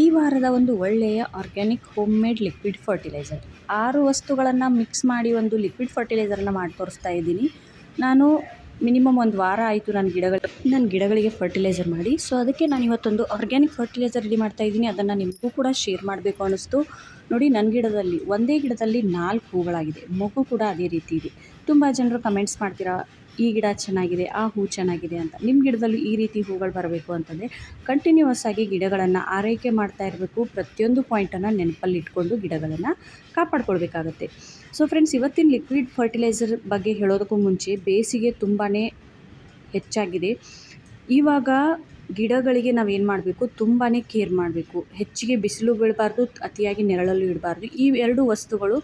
ಈ ವಾರದ ಒಂದು ಒಳ್ಳೆಯ organic home made liquid fertiliser 6 ವಸ್ತುಗಳನ್ನು ಮಿಕ್ಸ್ ಮಾಡಿ ಒಂದು ಲಿಕ್ವಿಡ್ ಫರ್ಟಿಲೈಸರನ್ನು ಮಾಡಿ ತೋರಿಸ್ತಾ ಇದ್ದೀನಿ. ನಾನು ಮಿನಿಮಮ್ ಒಂದು ವಾರ ಆಯಿತು ನನ್ನ ಗಿಡಗಳಿಗೆ ಫರ್ಟಿಲೈಸರ್ ಮಾಡಿ. ಸೊ ಅದಕ್ಕೆ ನಾನು ಇವತ್ತೊಂದು ಆರ್ಗ್ಯಾನಿಕ್ ಫರ್ಟಿಲೈಸರ್ ರೆಡಿ ಮಾಡ್ತಾ ಇದ್ದೀನಿ. ಅದನ್ನು ನಿಮಗೂ ಕೂಡ ಶೇರ್ ಮಾಡಬೇಕು ಅನ್ನಿಸ್ತು. ನೋಡಿ, ನನ್ನ ಗಿಡದಲ್ಲಿ ಒಂದೇ ಗಿಡದಲ್ಲಿ 4 ಹೂಗಳಾಗಿದೆ. ಮಗು ಕೂಡ ಅದೇ ರೀತಿ ಇದೆ. ತುಂಬ ಜನರು ಕಮೆಂಟ್ಸ್ ಮಾಡ್ತೀರಾ, ಈ ಗಿಡ ಚೆನ್ನಾಗಿದೆ, ಆ ಹೂ ಚೆನ್ನಾಗಿದೆ ಅಂತ. ನಿಮ್ಮ ಗಿಡದಲ್ಲಿ ಈ ರೀತಿ ಹೂಗಳು ಬರಬೇಕು ಅಂತಂದರೆ ಕಂಟಿನ್ಯೂಸ್ ಆಗಿ ಗಿಡಗಳನ್ನು ಆರೈಕೆ ಮಾಡ್ತಾ ಇರಬೇಕು. ಪ್ರತಿಯೊಂದು ಪಾಯಿಂಟನ್ನು ನೆನಪಲ್ಲಿ ಇಟ್ಕೊಂಡು ಗಿಡಗಳನ್ನು ಕಾಪಾಡ್ಕೊಳ್ಬೇಕಾಗತ್ತೆ. ಸೊ ಫ್ರೆಂಡ್ಸ್, ಇವತ್ತಿನ ಲಿಕ್ವಿಡ್ ಫರ್ಟಿಲೈಸರ್ ಬಗ್ಗೆ ಹೇಳೋದಕ್ಕೂ ಮುಂಚೆ ಬೇಸಿಗೆ ತುಂಬಾ ಹೆಚ್ಚಾಗಿದೆ. ಇವಾಗ ಗಿಡಗಳಿಗೆ ನಾವೇನು ಮಾಡಬೇಕು, ತುಂಬಾ ಕೇರ್ ಮಾಡಬೇಕು. ಹೆಚ್ಚಿಗೆ ಬಿಸಿಲು ಬೀಳಬಾರ್ದು, ಅತಿಯಾಗಿ ನೆರಳಲ್ಲೂ ಇಡಬಾರ್ದು. ಈ 2 ವಸ್ತುಗಳು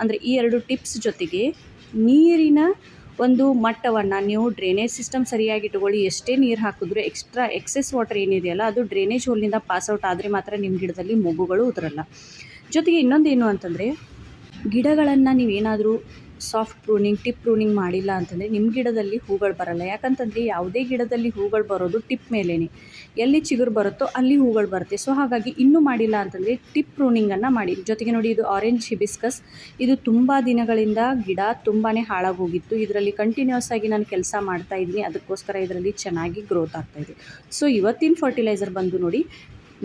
ಅಂದರೆ ಈ 2 ಟಿಪ್ಸ್ ಜೊತೆಗೆ ನೀರಿನ ಒಂದು ಮಟ್ಟವನ್ನು ನೀವು ಡ್ರೈನೇಜ್ ಸಿಸ್ಟಮ್ ಸರಿಯಾಗಿ ಇಟ್ಕೊಳ್ಳಿ. ಎಷ್ಟೇ ನೀರು ಹಾಕಿದ್ರೂ ಎಕ್ಸೆಸ್ ವಾಟರ್ ಏನಿದೆಯಲ್ಲ ಅದು ಡ್ರೈನೇಜ್ ಹೋಲ್ನಿಂದ ಪಾಸ್ಔಟ್ ಆದರೆ ಮಾತ್ರ ನಿಮ್ಮ ಗಿಡದಲ್ಲಿ ಮೊಗ್ಗುಗಳು ಉದುರಲ್ಲ. ಜೊತೆಗೆ ಇನ್ನೊಂದೇನು ಅಂತಂದರೆ, ಗಿಡಗಳನ್ನು ನೀವೇನಾದರೂ ಸಾಫ್ಟ್ ಪ್ರೂನಿಂಗ್, ಟಿಪ್ ಪ್ರೂನಿಂಗ್ ಮಾಡಿಲ್ಲ ಅಂತಂದರೆ ನಿಮ್ಮ ಗಿಡದಲ್ಲಿ ಹೂಗಳು ಬರಲ್ಲ. ಯಾಕಂತಂದರೆ ಯಾವುದೇ ಗಿಡದಲ್ಲಿ ಹೂಗಳು ಬರೋದು ಟಿಪ್ ಮೇಲೇ. ಎಲ್ಲಿ ಚಿಗುರು ಬರುತ್ತೋ ಅಲ್ಲಿ ಹೂಗಳು ಬರುತ್ತೆ. ಸೊ ಹಾಗಾಗಿ ಇನ್ನೂ ಮಾಡಿಲ್ಲ ಅಂತಂದರೆ ಟಿಪ್ ಪ್ರೂನಿಂಗನ್ನು ಮಾಡಿ. ಜೊತೆಗೆ ನೋಡಿ, ಇದು ಆರೆಂಜ್ ಹಿಬಿಸ್ಕಸ್. ಇದು ತುಂಬ ದಿನಗಳಿಂದ ಗಿಡ ತುಂಬಾ ಹಾಳಾಗೋಗಿತ್ತು. ಇದರಲ್ಲಿ ಕಂಟಿನ್ಯೂಸ್ ಆಗಿ ನಾನು ಕೆಲಸ ಮಾಡ್ತಾ ಇದ್ದೀನಿ. ಅದಕ್ಕೋಸ್ಕರ ಇದರಲ್ಲಿ ಚೆನ್ನಾಗಿ ಗ್ರೋತ್ ಆಗ್ತಾಯಿದೆ. ಸೊ ಇವತ್ತಿನ ಫರ್ಟಿಲೈಸರ್ ಬಂದು ನೋಡಿ,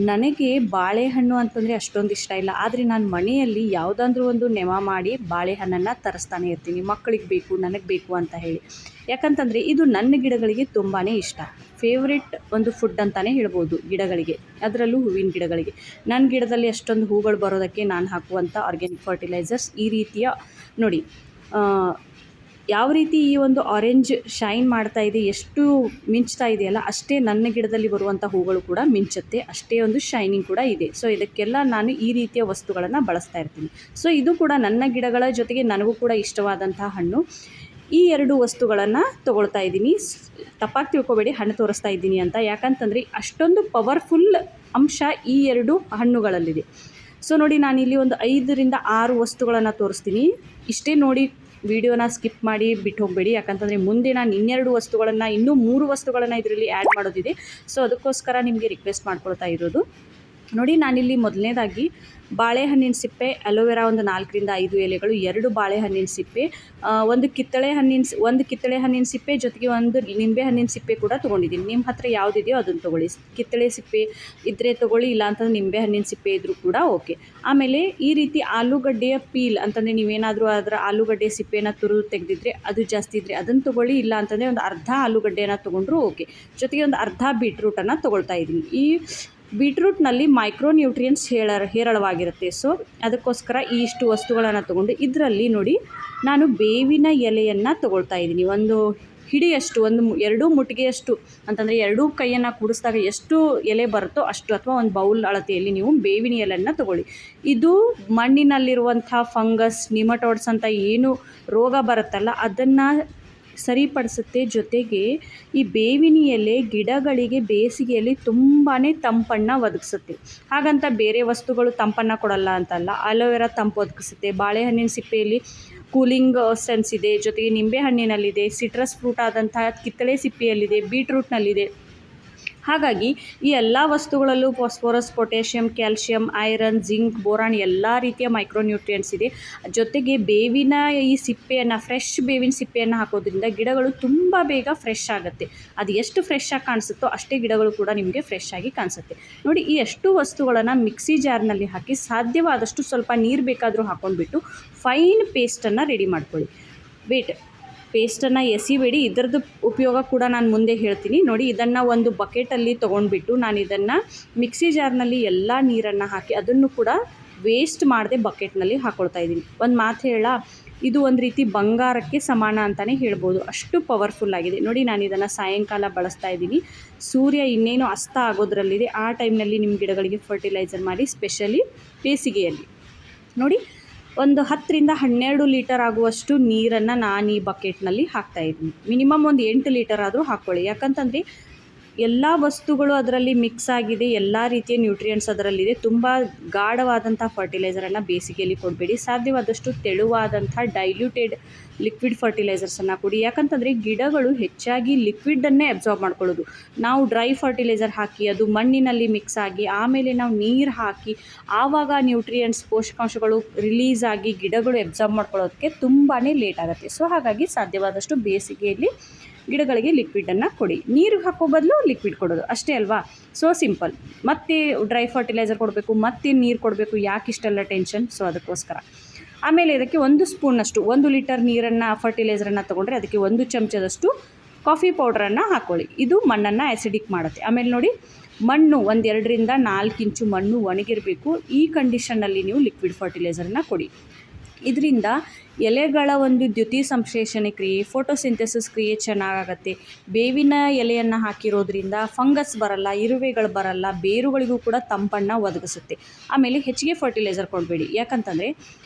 ನನಗೆ ಬಾಳೆಹಣ್ಣು ಅಂತಂದರೆ ಅಷ್ಟೊಂದು ಇಷ್ಟ ಇಲ್ಲ. ಆದರೆ ನಾನು ಮನೆಯಲ್ಲಿ ಯಾವುದಾದ್ರೂ ಒಂದು ನೆವ ಮಾಡಿ ಬಾಳೆಹಣ್ಣನ್ನು ತರಿಸ್ತಾನೆ ಇರ್ತೀನಿ. ಮಕ್ಕಳಿಗೆ ಬೇಕು, ನನಗೆ ಬೇಕು ಅಂತ ಹೇಳಿ. ಯಾಕಂತಂದರೆ ಇದು ನನ್ನ ಗಿಡಗಳಿಗೆ ತುಂಬಾ ಇಷ್ಟ. ಫೇವ್ರೆಟ್ ಒಂದು ಫುಡ್ ಅಂತಲೇ ಹೇಳ್ಬೋದು ಗಿಡಗಳಿಗೆ, ಅದರಲ್ಲೂ ಹೂವಿನ ಗಿಡಗಳಿಗೆ. ನನ್ನ ಗಿಡದಲ್ಲಿ ಅಷ್ಟೊಂದು ಹೂಗಳು ಬರೋದಕ್ಕೆ ನಾನು ಹಾಕುವಂಥ ಆರ್ಗ್ಯಾನಿಕ್ ಫರ್ಟಿಲೈಸರ್ಸ್ ಈ ರೀತಿಯ ನೋಡಿ. ಯಾವ ರೀತಿ ಈ ಒಂದು ಆರೆಂಜ್ ಶೈನ್ ಮಾಡ್ತಾ ಇದೆ, ಎಷ್ಟು ಮಿಂಚ್ತಾ ಇದೆಯಲ್ಲ, ಅಷ್ಟೇ ನನ್ನ ಗಿಡದಲ್ಲಿ ಬರುವಂಥ ಹೂಗಳು ಕೂಡ ಮಿಂಚುತ್ತೆ. ಅಷ್ಟೇ ಒಂದು ಶೈನಿಂಗ್ ಕೂಡ ಇದೆ. ಸೊ ಇದಕ್ಕೆಲ್ಲ ನಾನು ಈ ರೀತಿಯ ವಸ್ತುಗಳನ್ನು ಬಳಸ್ತಾ ಇರ್ತೀನಿ. ಸೊ ಇದು ಕೂಡ ನನ್ನ ಗಿಡಗಳ ಜೊತೆಗೆ ನನಗೂ ಕೂಡ ಇಷ್ಟವಾದಂಥ ಹಣ್ಣು. ಈ 2 ವಸ್ತುಗಳನ್ನು ತೊಗೊಳ್ತಾ ಇದ್ದೀನಿ. ತಪ್ಪಾಗಿ ತಿಳ್ಕೊಬೇಡಿ, ಹಣ್ಣು ತೋರಿಸ್ತಾ ಇದ್ದೀನಿ ಅಂತ. ಯಾಕಂತಂದರೆ ಅಷ್ಟೊಂದು ಪವರ್ಫುಲ್ ಅಂಶ ಈ 2 ಹಣ್ಣುಗಳಲ್ಲಿದೆ. ಸೊ ನೋಡಿ, ನಾನಿಲ್ಲಿ ಒಂದು 5ರಿಂದ 6 ವಸ್ತುಗಳನ್ನು ತೋರಿಸ್ತೀನಿ. ಇಷ್ಟೇ ನೋಡಿ, ವಿಡಿಯೋನ ಸ್ಕಿಪ್ ಮಾಡಿ ಬಿಟ್ಟು ಹೋಗಬೇಡಿ. ಯಾಕಂತಂದರೆ ಮುಂದೆ ನಾನು ಇನ್ನೂ 3 ವಸ್ತುಗಳನ್ನು ಇದರಲ್ಲಿ ಆ್ಯಡ್ ಮಾಡೋದಿದೆ. ಸೊ ಅದಕ್ಕೋಸ್ಕರ ನಿಮಗೆ ರಿಕ್ವೆಸ್ಟ್ ಮಾಡ್ಕೊಳ್ತಾ ಇರೋದು. ನೋಡಿ, ನಾನಿಲ್ಲಿ ಮೊದಲನೇದಾಗಿ ಬಾಳೆಹಣ್ಣಿನ ಸಿಪ್ಪೆ, ಅಲೋವೆರಾ ಒಂದು 4ರಿಂದ 5 ಎಲೆಗಳು, 2 ಬಾಳೆಹಣ್ಣಿನ ಸಿಪ್ಪೆ, ಒಂದು ಕಿತ್ತಳೆ ಹಣ್ಣಿನ ಸಿಪ್ಪೆ, ಜೊತೆಗೆ ಒಂದು ನಿಂಬೆ ಹಣ್ಣಿನ ಸಿಪ್ಪೆ ಕೂಡ ತೊಗೊಂಡಿದ್ದೀನಿ. ನಿಮ್ಮ ಹತ್ರ ಯಾವುದಿದೆಯೋ ಅದನ್ನು ತೊಗೊಳ್ಳಿ. ಕಿತ್ತಳೆ ಸಿಪ್ಪೆ ಇದ್ದರೆ ತೊಗೊಳ್ಳಿ, ಇಲ್ಲಾಂತಂದ್ರೆ ನಿಂಬೆ ಹಣ್ಣಿನ ಸಿಪ್ಪೆ ಇದ್ದರೂ ಕೂಡ ಓಕೆ. ಆಮೇಲೆ ಈ ರೀತಿ ಆಲೂಗಡ್ಡೆಯ ಪೀಲ್ ಅಂತಂದರೆ ನೀವೇನಾದರೂ ಅದರ ಆಲೂಗಡ್ಡೆ ಸಿಪ್ಪೆನ ತುರಿದು ತೆಗೆದಿದ್ರೆ ಅದು ಜಾಸ್ತಿ ಇದ್ದರೆ ಅದನ್ನು ತೊಗೊಳ್ಳಿ. ಇಲ್ಲ ಅಂತಂದರೆ ಒಂದು ಅರ್ಧ ಆಲೂಗಡ್ಡೆನ ತೊಗೊಂಡ್ರೂ ಓಕೆ. ಜೊತೆಗೆ ಒಂದು ಅರ್ಧ ಬೀಟ್ರೂಟನ್ನು ತೊಗೊಳ್ತಾ ಇದ್ದೀನಿ. ಈ ಬೀಟ್ರೂಟ್ನಲ್ಲಿ ಮೈಕ್ರೋ ನ್ಯೂಟ್ರಿಯೆಂಟ್ಸ್ ಹೇರಳವಾಗಿರುತ್ತೆ. ಸೊ ಅದಕ್ಕೋಸ್ಕರ ಈ ಇಷ್ಟು ವಸ್ತುಗಳನ್ನು ತೊಗೊಂಡು ಇದರಲ್ಲಿ ನೋಡಿ, ನಾನು ಬೇವಿನ ಎಲೆಯನ್ನು ತೊಗೊಳ್ತಾ ಇದ್ದೀನಿ. ಒಂದು ಹಿಡಿಯಷ್ಟು, 2 ಮುಟ್ಟಿಗೆಯಷ್ಟು ಅಂತಂದರೆ 2 ಕೈಯನ್ನು ಕೂಡಿಸಿದಾಗ ಎಷ್ಟು ಎಲೆ ಬರುತ್ತೋ ಅಷ್ಟು, ಅಥವಾ ಒಂದು ಬೌಲ್ ಅಳತೆಯಲ್ಲಿ ನೀವು ಬೇವಿನ ಎಲೆಯನ್ನು ತೊಗೊಳ್ಳಿ. ಇದು ಮಣ್ಣಿನಲ್ಲಿರುವಂಥ ಫಂಗಸ್, ನಿಮಟೋಡ್ಸ್ ಅಂತ ಏನು ರೋಗ ಬರುತ್ತಲ್ಲ ಅದನ್ನು ಸರಿಪಡಿಸುತ್ತೆ. ಜೊತೆಗೆ ಈ ಬೇವಿನ ಎಲೆ ಗಿಡಗಳಿಗೆ ಬೇಸಿಗೆಯಲ್ಲಿ ತುಂಬಾ ತಂಪನ್ನು ಒದಗಿಸುತ್ತೆ. ಹಾಗಂತ ಬೇರೆ ವಸ್ತುಗಳು ತಂಪನ್ನು ಕೊಡಲ್ಲ ಅಂತಲ್ಲ. ಅಲೋವೆರಾ ತಂಪು ಒದಗಿಸುತ್ತೆ. ಬಾಳೆಹಣ್ಣಿನ ಸಿಪ್ಪೆಯಲ್ಲಿ ಕೂಲಿಂಗ್ ಸೆನ್ಸ್ ಇದೆ. ಜೊತೆಗೆ ನಿಂಬೆ ಹಣ್ಣಿನಲ್ಲಿದೆ, ಸಿಟ್ರಸ್ ಫ್ರೂಟ್ ಆದಂಥ ಕಿತ್ತಳೆ ಸಿಪ್ಪೆಯಲ್ಲಿದೆ, ಬೀಟ್ರೂಟ್ನಲ್ಲಿದೆ. ಹಾಗಾಗಿ ಈ ಎಲ್ಲ ವಸ್ತುಗಳಲ್ಲೂ phosphorus, potassium, calcium, iron, zinc, boron ಎಲ್ಲ ರೀತಿಯ ಮೈಕ್ರೋನ್ಯೂಟ್ರಿಯೆಂಟ್ಸ್ ಇದೆ. ಜೊತೆಗೆ ಬೇವಿನ ಈ ಸಿಪ್ಪೆಯನ್ನು, ಫ್ರೆಶ್ ಬೇವಿನ ಸಿಪ್ಪೆಯನ್ನು ಹಾಕೋದ್ರಿಂದ ಗಿಡಗಳು ತುಂಬ ಬೇಗ ಫ್ರೆಶ್ ಆಗುತ್ತೆ. ಅದು ಎಷ್ಟು ಫ್ರೆಶ್ ಆಗಿ ಕಾಣಿಸುತ್ತೋ ಅಷ್ಟೇ ಗಿಡಗಳು ಕೂಡ ನಿಮಗೆ ಫ್ರೆಶ್ ಆಗಿ ಕಾಣಿಸುತ್ತೆ. ನೋಡಿ, ಈ ಎಷ್ಟು ವಸ್ತುಗಳನ್ನು ಮಿಕ್ಸಿ ಜಾರ್ನಲ್ಲಿ ಹಾಕಿ ಸಾಧ್ಯವಾದಷ್ಟು ಸ್ವಲ್ಪ ನೀರು ಬೇಕಾದರೂ ಹಾಕ್ಕೊಂಡ್ಬಿಟ್ಟು ಫೈನ್ ಪೇಸ್ಟನ್ನು ರೆಡಿ ಮಾಡ್ಕೊಳ್ಳಿ. ಪೇಸ್ಟನ್ನು ಎಸಿಬೇಡಿ. ಇದರದ್ದು ಉಪಯೋಗ ಕೂಡ ನಾನು ಮುಂದೆ ಹೇಳ್ತೀನಿ. ನೋಡಿ, ಇದನ್ನು ಒಂದು ಬಕೆಟಲ್ಲಿ ತೊಗೊಂಡ್ಬಿಟ್ಟು ನಾನು ಇದನ್ನು ಮಿಕ್ಸಿ ಜಾರ್ನಲ್ಲಿ ಎಲ್ಲ ನೀರನ್ನು ಹಾಕಿ ಅದನ್ನು ಕೂಡ ವೇಸ್ಟ್ ಮಾಡದೆ ಬಕೆಟ್ನಲ್ಲಿ ಹಾಕ್ಕೊಳ್ತಾ ಇದ್ದೀನಿ. ಒಂದು ಮಾತು ಇದು ಒಂದು ರೀತಿ ಬಂಗಾರಕ್ಕೆ ಸಮಾನ ಅಂತಲೇ ಹೇಳ್ಬೋದು. ಅಷ್ಟು ಪವರ್ಫುಲ್ ಆಗಿದೆ. ನೋಡಿ, ನಾನು ಇದನ್ನು ಸಾಯಂಕಾಲ ಬಳಸ್ತಾ ಇದ್ದೀನಿ. ಸೂರ್ಯ ಇನ್ನೇನು ಅಸ್ತ ಆಗೋದ್ರಲ್ಲಿದೆ. ಆ ಟೈಮ್ನಲ್ಲಿ ನಿಮ್ಮ ಗಿಡಗಳಿಗೆ ಫರ್ಟಿಲೈಸರ್ ಮಾಡಿ, ಸ್ಪೆಷಲಿ ಬೇಸಿಗೆಯಲ್ಲಿ. ನೋಡಿ, ಒಂದು 10ರಿಂದ 12 ಲೀಟರ್ ಆಗುವಷ್ಟು ನೀರನ್ನು ನಾನು ಈ ಬಕೆಟ್ನಲ್ಲಿ ಹಾಕ್ತಾಯಿದ್ದೀನಿ. ಮಿನಿಮಮ್ ಒಂದು 8 ಲೀಟರ್ ಆದರೂ ಹಾಕ್ಕೊಳ್ಳಿ. ಯಾಕಂತಂದರೆ ಎಲ್ಲ ವಸ್ತುಗಳು ಅದರಲ್ಲಿ ಮಿಕ್ಸ್ ಆಗಿದೆ, ಎಲ್ಲ ರೀತಿಯ ನ್ಯೂಟ್ರಿಯೆಂಟ್ಸ್ ಅದರಲ್ಲಿದೆ. ತುಂಬ ಗಾಢವಾದಂಥ ಫರ್ಟಿಲೈಸರನ್ನು ಬೇಸಿಗೆಯಲ್ಲಿ ಕೊಡಬೇಡಿ. ಸಾಧ್ಯವಾದಷ್ಟು ತೆಳುವಾದಂಥ ಡೈಲ್ಯೂಟೆಡ್ ಲಿಕ್ವಿಡ್ ಫರ್ಟಿಲೈಸರ್ಸನ್ನು ಕೊಡಿ. ಯಾಕಂತಂದರೆ ಗಿಡಗಳು ಹೆಚ್ಚಾಗಿ ಲಿಕ್ವಿಡನ್ನೇ ಅಬ್ಸಾರ್ಬ್ ಮಾಡ್ಕೊಳ್ಳೋದು. ನಾವು ಡ್ರೈ ಫರ್ಟಿಲೈಸರ್ ಹಾಕಿ ಅದು ಮಣ್ಣಿನಲ್ಲಿ ಮಿಕ್ಸ್ ಆಗಿ ಆಮೇಲೆ ನಾವು ನೀರು ಹಾಕಿ ಆವಾಗ ನ್ಯೂಟ್ರಿಯೆಂಟ್ಸ್ ಪೋಷಕಾಂಶಗಳು ರಿಲೀಸ್ ಆಗಿ ಗಿಡಗಳು ಅಬ್ಸಾರ್ಬ್ ಮಾಡ್ಕೊಳ್ಳೋದಕ್ಕೆ ತುಂಬಾ ಲೇಟ್ ಆಗುತ್ತೆ. ಸೊ ಹಾಗಾಗಿ ಸಾಧ್ಯವಾದಷ್ಟು ಬೇಸಿಗೆಯಲ್ಲಿ ಗಿಡಗಳಿಗೆ ಲಿಕ್ವಿಡನ್ನು ಕೊಡಿ. ನೀರು ಹಾಕೋ ಬದಲು ಲಿಕ್ವಿಡ್ ಕೊಡೋದು ಅಷ್ಟೇ ಅಲ್ವಾ. So simple. ಮತ್ತೆ ಡ್ರೈ ಫರ್ಟಿಲೈಸರ್ ಕೊಡಬೇಕು, ಮತ್ತೆ ನೀರು ಕೊಡಬೇಕು, ಯಾಕೆ ಇಷ್ಟೆಲ್ಲ ಟೆನ್ಷನ್? ಸೊ ಅದಕ್ಕೋಸ್ಕರ. ಆಮೇಲೆ ಇದಕ್ಕೆ 1 ಸ್ಪೂನಷ್ಟು 1 ಲೀಟರ್ ನೀರನ್ನು ಫರ್ಟಿಲೈಸರನ್ನು ತೊಗೊಂಡ್ರೆ ಅದಕ್ಕೆ 1 ಚಮಚದಷ್ಟು ಕಾಫಿ ಪೌಡ್ರನ್ನು ಹಾಕ್ಕೊಳ್ಳಿ. ಇದು ಮಣ್ಣನ್ನು ಆ್ಯಸಿಡಿಕ್ ಮಾಡುತ್ತೆ. ಆಮೇಲೆ ನೋಡಿ, ಮಣ್ಣು 2ರಿಂದ 4 ಇಂಚು ಮಣ್ಣು ಒಣಗಿರಬೇಕು. ಈ ಕಂಡೀಷನ್ನಲ್ಲಿ ನೀವು ಲಿಕ್ವಿಡ್ ಫರ್ಟಿಲೈಸರನ್ನು ಕೊಡಿ. ಇದರಿಂದ ಎಲೆಗಳ ಒಂದು ದ್ಯುತಿ ಸಂಶ್ಲೇಷಣೆ ಕ್ರಿಯೆ, ಫೋಟೋಸಿಂಥೆಸಿಸ್ ಕ್ರಿಯೆ ಚೆನ್ನಾಗಾಗತ್ತೆ. ಬೇವಿನ ಎಲೆಯನ್ನು ಹಾಕಿರೋದ್ರಿಂದ ಫಂಗಸ್ ಬರಲ್ಲ, ಇರುವೆಗಳು ಬರಲ್ಲ, ಬೇರುಗಳಿಗೂ ಕೂಡ ತಂಪನ್ನು ಒದಗಿಸುತ್ತೆ. ಆಮೇಲೆ ಹೆಚ್ಚಿಗೆ ಫರ್ಟಿಲೈಸರ್ ಕೊಡಬೇಡಿ. ಯಾಕಂತಂದರೆ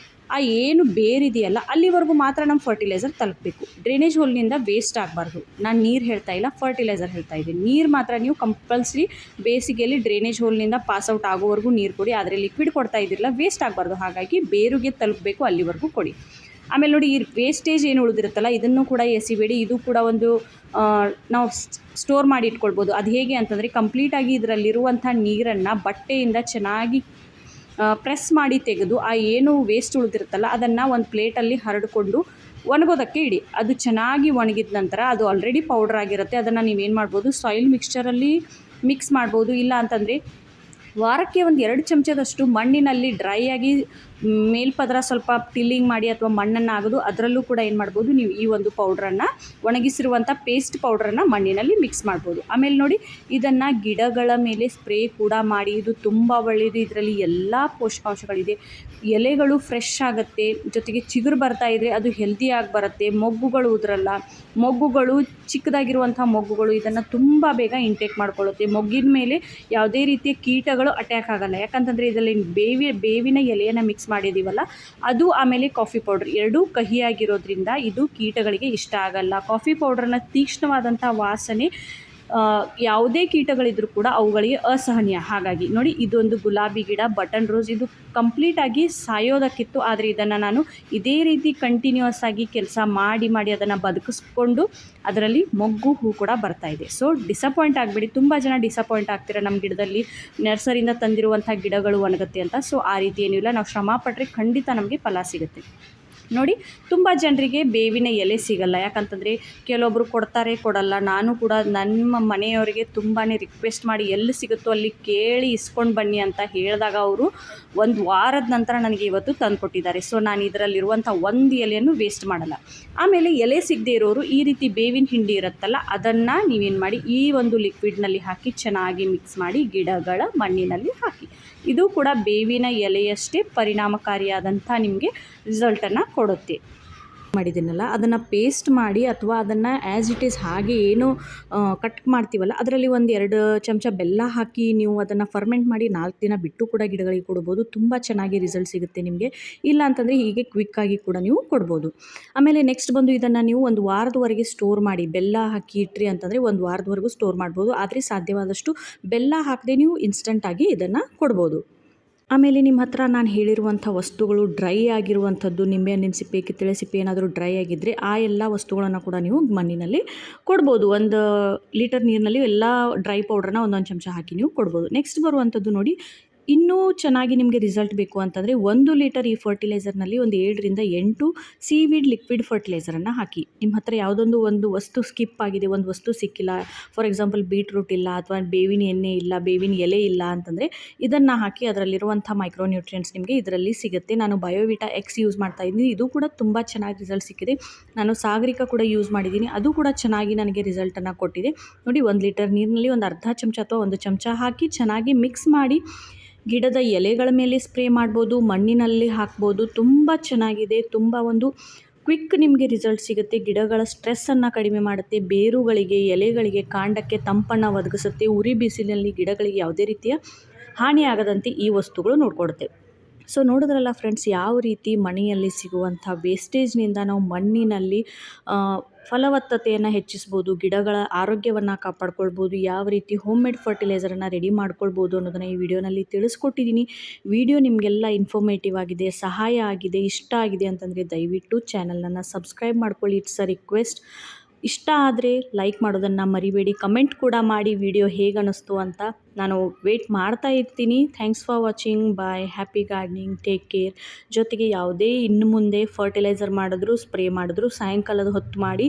ಆ ಏನು ಬೇರಿದೆಯಲ್ಲ ಅಲ್ಲಿವರೆಗೂ ಮಾತ್ರ ನಮ್ಮ ಫರ್ಟಿಲೈಸರ್ ತಲುಪಬೇಕು. ಡ್ರೈನೇಜ್ ಹೋಲ್ನಿಂದ ವೇಸ್ಟ್ ಆಗಬಾರ್ದು. ನಾನು ನೀರು ಹೇಳ್ತಾ ಇಲ್ಲ, ಫರ್ಟಿಲೈಸರ್ ಹೇಳ್ತಾ ಇದ್ದೀನಿ. ನೀರು ಮಾತ್ರ ನೀವು ಕಂಪಲ್ಸರಿ ಬೇಸಿಗೆಯಲ್ಲಿ ಡ್ರೈನೇಜ್ ಹೋಲ್ನಿಂದ ಪಾಸ್ಔಟ್ ಆಗೋವರೆಗೂ ನೀರು ಕೊಡಿ. ಆದರೆ ಲಿಕ್ವಿಡ್ ಕೊಡ್ತಾ ಇದ್ದಿರಲ್ಲ, ವೇಸ್ಟ್ ಆಗಬಾರ್ದು. ಹಾಗಾಗಿ ಬೇರುಗೆ ತಲುಪಬೇಕು, ಅಲ್ಲಿವರೆಗೂ ಕೊಡಿ. ಆಮೇಲೆ ನೋಡಿ, ಈ ವೇಸ್ಟೇಜ್ ಏನು ಉಳಿದಿರುತ್ತಲ್ಲ ಇದನ್ನು ಕೂಡ ಎಸಿಬೇಡಿ. ಇದು ಕೂಡ ಒಂದು ನಾವು ಸ್ಟೋರ್ ಮಾಡಿ ಇಟ್ಕೊಳ್ಬೋದು. ಅದು ಹೇಗೆ ಅಂತಂದರೆ ಕಂಪ್ಲೀಟಾಗಿ ಇದರಲ್ಲಿರುವಂಥ ನೀರನ್ನು ಬಟ್ಟೆಯಿಂದ ಚೆನ್ನಾಗಿ ಪ್ರೆಸ್ ಮಾಡಿ ತೆಗೆದು ಆ ಏನು ವೇಸ್ಟ್ ಉಳಿದಿರುತ್ತಲ್ಲ ಅದನ್ನು ಒಂದು ಪ್ಲೇಟಲ್ಲಿ ಹರಡಿಕೊಂಡು ಒಣಗೋದಕ್ಕೆ ಇಡಿ. ಅದು ಚೆನ್ನಾಗಿ ಒಣಗಿದ ನಂತರ ಅದು ಆಲ್ರೆಡಿ ಪೌಡ್ರ್ ಆಗಿರುತ್ತೆ. ಅದನ್ನು ನೀವೇನು ಮಾಡ್ಬೋದು, ಸಾಯಿಲ್ ಮಿಕ್ಸ್ಚರಲ್ಲಿ ಮಿಕ್ಸ್ ಮಾಡ್ಬೋದು. ಇಲ್ಲ ಅಂತಂದರೆ ವಾರಕ್ಕೆ 2 ಚಮಚದಷ್ಟು ಮಣ್ಣಿನಲ್ಲಿ ಡ್ರೈ ಆಗಿ ಮೇಲ್ಪದರ ಸ್ವಲ್ಪ ಟಿಲ್ಲಿಂಗ್ ಮಾಡಿ ಅಥವಾ ಮಣ್ಣನ್ನು ಆಗೋದು, ಅದರಲ್ಲೂ ಕೂಡ ಏನು ಮಾಡ್ಬೋದು, ನೀವು ಈ ಒಂದು ಪೌಡ್ರನ್ನು ಒಣಗಿಸಿರುವಂಥ ಪೇಸ್ಟ್ ಪೌಡ್ರನ್ನು ಮಣ್ಣಿನಲ್ಲಿ ಮಿಕ್ಸ್ ಮಾಡ್ಬೋದು. ಆಮೇಲೆ ನೋಡಿ, ಇದನ್ನು ಗಿಡಗಳ ಮೇಲೆ ಸ್ಪ್ರೇ ಕೂಡ ಮಾಡಿ. ಇದು ತುಂಬ ಒಳ್ಳೆಯದು. ಇದರಲ್ಲಿ ಎಲ್ಲ ಪೋಷಕಾಂಶಗಳಿದೆ. ಎಲೆಗಳು ಫ್ರೆಶ್ ಆಗುತ್ತೆ, ಜೊತೆಗೆ ಚಿಗುರು ಬರ್ತಾ ಇದ್ದರೆ ಅದು ಹೆಲ್ದಿಯಾಗಿ ಬರುತ್ತೆ. ಮೊಗ್ಗುಗಳು ಉದುರಲ್ಲ. ಮೊಗ್ಗುಗಳು ಚಿಕ್ಕದಾಗಿರುವಂಥ ಮೊಗ್ಗುಗಳು ಇದನ್ನು ತುಂಬ ಬೇಗ ಇಂಟೇಕ್ ಮಾಡ್ಕೊಳ್ಳುತ್ತೆ. ಮೊಗ್ಗಿನ ಮೇಲೆ ಯಾವುದೇ ರೀತಿಯ ಕೀಟಗಳು ಅಟ್ಯಾಕ್ ಆಗಲ್ಲ. ಯಾಕಂತಂದರೆ ಇದರಲ್ಲಿ ಬೇವಿನ ಎಲೆಯನ್ನು ಮಿಕ್ಸ್ ಮಾಡಿದ್ದೀವಲ್ಲ ಅದು, ಆಮೇಲೆ ಕಾಫಿ ಪೌಡ್ರ್ ಎರಡೂ ಕಹಿಯಾಗಿರೋದ್ರಿಂದ ಇದು ಕೀಟಗಳಿಗೆ ಇಷ್ಟ ಆಗಲ್ಲ. ಕಾಫಿ ಪೌಡ್ರನ್ನ ತೀಕ್ಷ್ಣವಾದಂಥ ವಾಸನೆ ಯಾವುದೇ ಕೀಟಗಳಿದ್ರೂ ಕೂಡ ಅವುಗಳಿಗೆ ಅಸಹನೀಯ. ಹಾಗಾಗಿ ನೋಡಿ, ಇದೊಂದು ಗುಲಾಬಿ ಗಿಡ, ಬಟನ್ ರೋಸ್, ಇದು ಕಂಪ್ಲೀಟಾಗಿ ಸಾಯೋದಕ್ಕಿತ್ತು. ಆದರೆ ಇದನ್ನು ನಾನು ಇದೇ ರೀತಿ ಕಂಟಿನ್ಯೂಸ್ ಆಗಿ ಕೆಲಸ ಮಾಡಿ ಅದನ್ನು ಬದುಕಿಸ್ಕೊಂಡು ಅದರಲ್ಲಿ ಮೊಗ್ಗು ಹೂ ಕೂಡ ಬರ್ತಾ ಇದೆ. ಸೊ ಡಿಸಪಾಯಿಂಟ್ ಆಗಬೇಡಿ. ತುಂಬ ಜನ ಡಿಸಪಾಯಿಂಟ್ ಆಗ್ತೀರ, ನಮ್ಮ ಗಿಡದಲ್ಲಿ ನರ್ಸರಿಯಿಂದ ತಂದಿರುವಂಥ ಗಿಡಗಳು ಒಣಗುತ್ತೆ ಅಂತ. ಸೊ ಆ ರೀತಿ ಏನೂ ಇಲ್ಲ. ನಾವು ಶ್ರಮ ಪಟ್ಟರೆ ಖಂಡಿತ ನಮಗೆ ಫಲ ಸಿಗುತ್ತೆ. ನೋಡಿ, ತುಂಬ ಜನರಿಗೆ ಬೇವಿನ ಎಲೆ ಸಿಗಲ್ಲ. ಯಾಕಂತಂದರೆ ಕೆಲವೊಬ್ಬರು ಕೊಡ್ತಾರೆ, ಕೊಡಲ್ಲ. ನಾನು ಕೂಡ ನಮ್ಮ ಮನೆಯವರಿಗೆ ತುಂಬಾ ರಿಕ್ವೆಸ್ಟ್ ಮಾಡಿ ಎಲ್ಲಿ ಸಿಗುತ್ತೋ ಅಲ್ಲಿ ಕೇಳಿ ಇಸ್ಕೊಂಡು ಬನ್ನಿ ಅಂತ ಹೇಳಿದಾಗ ಅವರು 1 ವಾರದ ನಂತರ ನನಗೆ ಇವತ್ತು ತಂದು ಕೊಟ್ಟಿದ್ದಾರೆ. ಸೊ ನಾನು ಇದರಲ್ಲಿರುವಂಥ 1 ಎಲೆಯನ್ನು ವೇಸ್ಟ್ ಮಾಡಲ್ಲ. ಆಮೇಲೆ ಎಲೆ ಸಿಗದೆ ಇರೋರು ಈ ರೀತಿ ಬೇವಿನ ಹಿಂಡಿ ಇರುತ್ತಲ್ಲ ಅದನ್ನು ನೀವೇನು ಮಾಡಿ, ಈ ಒಂದು ಲಿಕ್ವಿಡ್ನಲ್ಲಿ ಹಾಕಿ ಚೆನ್ನಾಗಿ ಮಿಕ್ಸ್ ಮಾಡಿ ಗಿಡಗಳ ಮಣ್ಣಿನಲ್ಲಿ ಹಾಕಿ. ಇದು ಕೂಡ ಬೇವಿನ ಎಲೆಯಷ್ಟೇ ಪರಿಣಾಮಕಾರಿಯಾದಂಥ ನಿಮಗೆ ರಿಸಲ್ಟನ್ನು ಕೊಡುತ್ತೆ. ಮಾಡಿದ್ದೀನಲ್ಲ ಅದನ್ನು ಪೇಸ್ಟ್ ಮಾಡಿ ಅಥವಾ ಅದನ್ನು ಆ್ಯಸ್ ಇಟ್ ಈಸ್ ಹಾಗೆ ಏನು ಕಟ್ ಮಾಡ್ತೀವಲ್ಲ ಅದರಲ್ಲಿ 1-2 ಚಮಚ ಬೆಲ್ಲ ಹಾಕಿ ನೀವು ಅದನ್ನು ಫರ್ಮೆಂಟ್ ಮಾಡಿ 4 ದಿನ ಬಿಟ್ಟು ಕೂಡ ಗಿಡಗಳಿಗೆ ಕೊಡ್ಬೋದು. ತುಂಬ ಚೆನ್ನಾಗಿ ರಿಸಲ್ಟ್ ಸಿಗುತ್ತೆ ನಿಮಗೆ. ಇಲ್ಲ ಅಂತಂದರೆ ಹೀಗೆ ಕ್ವಿಕ್ಕಾಗಿ ಕೂಡ ನೀವು ಕೊಡ್ಬೋದು. ಆಮೇಲೆ ನೆಕ್ಸ್ಟ್ ಬಂದು ಇದನ್ನು ನೀವು 1 ವಾರದವರೆಗೆ ಸ್ಟೋರ್ ಮಾಡಿ. ಬೆಲ್ಲ ಹಾಕಿ ಇಟ್ರಿ ಅಂತಂದರೆ 1 ವಾರದವರೆಗೂ ಸ್ಟೋರ್ ಮಾಡ್ಬೋದು. ಆದರೆ ಸಾಧ್ಯವಾದಷ್ಟು ಬೆಲ್ಲ ಹಾಕದೆ ನೀವು ಇನ್ಸ್ಟಂಟಾಗಿ ಇದನ್ನು ಕೊಡ್ಬೋದು. ಆಮೇಲೆ ನಿಮ್ಮ ಹತ್ರ ನಾನು ಹೇಳಿರುವಂಥ ವಸ್ತುಗಳು ಡ್ರೈ ಆಗಿರುವಂಥದ್ದು, ನಿಂಬೆಹಣ್ಣಿನ ಸಿಪ್ಪೆ, ಕಿತ್ತಳೆ ಸಿಪ್ಪೆ ಏನಾದರೂ ಡ್ರೈ ಆಗಿದ್ದರೆ ಆ ಎಲ್ಲ ವಸ್ತುಗಳನ್ನು ಕೂಡ ನೀವು ಮಣ್ಣಿನಲ್ಲಿ ಕೊಡ್ಬೋದು. 1 ಲೀಟರ್ ನೀರಿನಲ್ಲಿ ಎಲ್ಲ ಡ್ರೈ ಪೌಡ್ರನ್ನ 1 ಚಮಚ ಹಾಕಿ ನೀವು ಕೊಡ್ಬೋದು. ನೆಕ್ಸ್ಟ್ ಬರುವಂಥದ್ದು ನೋಡಿ, ಇನ್ನೂ ಚೆನ್ನಾಗಿ ನಿಮಗೆ ರಿಸಲ್ಟ್ ಬೇಕು ಅಂತಂದರೆ 1 ಲೀಟರ್ ಈ ಫರ್ಟಿಲೈಸರ್ನಲ್ಲಿ 7ರಿಂದ 8 ಸೀವೀಡ್ ಲಿಕ್ವಿಡ್ ಫರ್ಟಿಲೈಸರನ್ನು ಹಾಕಿ. ನಿಮ್ಮ ಹತ್ರ ಯಾವುದೊಂದು ಒಂದು ವಸ್ತು ಸ್ಕಿಪ್ ಆಗಿದೆ, ಒಂದು ವಸ್ತು ಸಿಕ್ಕಿಲ್ಲ, ಫಾರ್ ಎಕ್ಸಾಂಪಲ್ ಬೀಟ್ರೂಟ್ ಇಲ್ಲ ಅಥವಾ ಬೇವಿನ ಎಣ್ಣೆ ಇಲ್ಲ, ಬೇವಿನ ಎಲೆ ಇಲ್ಲ ಅಂತಂದರೆ ಇದನ್ನು ಹಾಕಿ. ಅದರಲ್ಲಿರುವಂಥ ಮೈಕ್ರೋನ್ಯೂಟ್ರಿಯೆಂಟ್ಸ್ ನಿಮಗೆ ಇದರಲ್ಲಿ ಸಿಗುತ್ತೆ. ನಾನು ಬಯೋವಿಟಾ ಎಕ್ಸ್ ಯೂಸ್ ಮಾಡ್ತಾ ಇದ್ದೀನಿ. ಇದು ಕೂಡ ತುಂಬ ಚೆನ್ನಾಗಿ ರಿಸಲ್ಟ್ ಸಿಕ್ಕಿದೆ. ನಾನು ಸಾಗರಿಕಾ ಕೂಡ ಯೂಸ್ ಮಾಡಿದ್ದೀನಿ. ಅದು ಕೂಡ ಚೆನ್ನಾಗಿ ನನಗೆ ರಿಸಲ್ಟನ್ನು ಕೊಟ್ಟಿದೆ. ನೋಡಿ, 1 ಲೀಟರ್ ನೀರಿನಲ್ಲಿ 1 ಅರ್ಧ ಚಮಚ ಅಥವಾ 1 ಚಮಚ ಹಾಕಿ ಚೆನ್ನಾಗಿ ಮಿಕ್ಸ್ ಮಾಡಿ ಗಿಡದ ಎಲೆಗಳ ಮೇಲೆ ಸ್ಪ್ರೇ ಮಾಡ್ಬೋದು, ಮಣ್ಣಿನಲ್ಲಿ ಹಾಕ್ಬೋದು. ತುಂಬ ಚೆನ್ನಾಗಿದೆ. ತುಂಬ ಒಂದು ಕ್ವಿಕ್ ನಿಮಗೆ ರಿಸಲ್ಟ್ ಸಿಗುತ್ತೆ. ಗಿಡಗಳ ಸ್ಟ್ರೆಸ್ಸನ್ನು ಕಡಿಮೆ ಮಾಡುತ್ತೆ. ಬೇರುಗಳಿಗೆ, ಎಲೆಗಳಿಗೆ, ಕಾಂಡಕ್ಕೆ ತಂಪನ್ನು ಒದಗಿಸುತ್ತೆ. ಉರಿ ಬಿಸಿಲಿನಲ್ಲಿ ಗಿಡಗಳಿಗೆ ಯಾವುದೇ ರೀತಿಯ ಹಾನಿಯಾಗದಂತೆ ಈ ವಸ್ತುಗಳು ನೋಡ್ಕೊಡುತ್ತೆ. ಸೊ ನೋಡಿದ್ರಲ್ಲ ಫ್ರೆಂಡ್ಸ್, ಯಾವ ರೀತಿ ಮನೆಯಲ್ಲಿ ಸಿಗುವಂಥ ವೇಸ್ಟೇಜ್ನಿಂದ ನಾವು ಮಣ್ಣಿನಲ್ಲಿ ಫಲವತ್ತತೆಯನ್ನು ಹೆಚ್ಚಿಸ್ಬೋದು, ಗಿಡಗಳ ಆರೋಗ್ಯವನ್ನು ಕಾಪಾಡ್ಕೊಳ್ಬೋದು, ಯಾವ ರೀತಿ ಹೋಮ್ ಮೇಡ್ ಫರ್ಟಿಲೈಸರನ್ನು ರೆಡಿ ಮಾಡ್ಕೊಳ್ಬೋದು ಅನ್ನೋದನ್ನು ಈ ವಿಡಿಯೋನಲ್ಲಿ ತಿಳಿಸ್ಕೊಟ್ಟಿದ್ದೀನಿ. ವಿಡಿಯೋ ನಿಮಗೆಲ್ಲ ಇನ್ಫಾರ್ಮೇಟಿವ್ ಆಗಿದೆ, ಸಹಾಯ ಆಗಿದೆ, ಇಷ್ಟ ಆಗಿದೆ ಅಂತಂದರೆ ದಯವಿಟ್ಟು ಚಾನಲನ್ನು ಸಬ್ಸ್ಕ್ರೈಬ್ ಮಾಡ್ಕೊಳ್ಳಿ. It's a request. ಇಷ್ಟ ಆದರೆ ಲೈಕ್ ಮಾಡೋದನ್ನು ಮರಿಬೇಡಿ. ಕಮೆಂಟ್ ಕೂಡ ಮಾಡಿ ವಿಡಿಯೋ ಹೇಗೆ ಅನ್ನಿಸ್ತು ಅಂತ. ನಾನು ವೇಟ್ ಮಾಡ್ತಾ ಇರ್ತೀನಿ. Thanks for watching. Bye. Happy gardening. Take care. ಜೊತೆಗೆ ಯಾವುದೇ ಇನ್ನು ಮುಂದೆ ಫರ್ಟಿಲೈಸರ್ ಮಾಡಿದ್ರು, ಸ್ಪ್ರೇ ಮಾಡಿದ್ರು ಸಾಯಂಕಾಲದ ಹೊತ್ತು ಮಾಡಿ.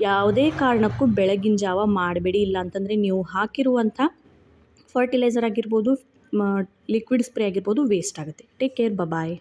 ಯಾವುದೇ ಕಾರಣಕ್ಕೂ ಬೆಳಗಿನ ಜಾವ ಮಾಡಬೇಡಿ. ಇಲ್ಲ ಅಂತಂದರೆ ನೀವು ಹಾಕಿರುವಂಥ ಫರ್ಟಿಲೈಸರ್ ಆಗಿರ್ಬೋದು, ಲಿಕ್ವಿಡ್ ಸ್ಪ್ರೇ ಆಗಿರ್ಬೋದು ವೇಸ್ಟ್ ಆಗುತ್ತೆ. Take care. ಬಾಯ್.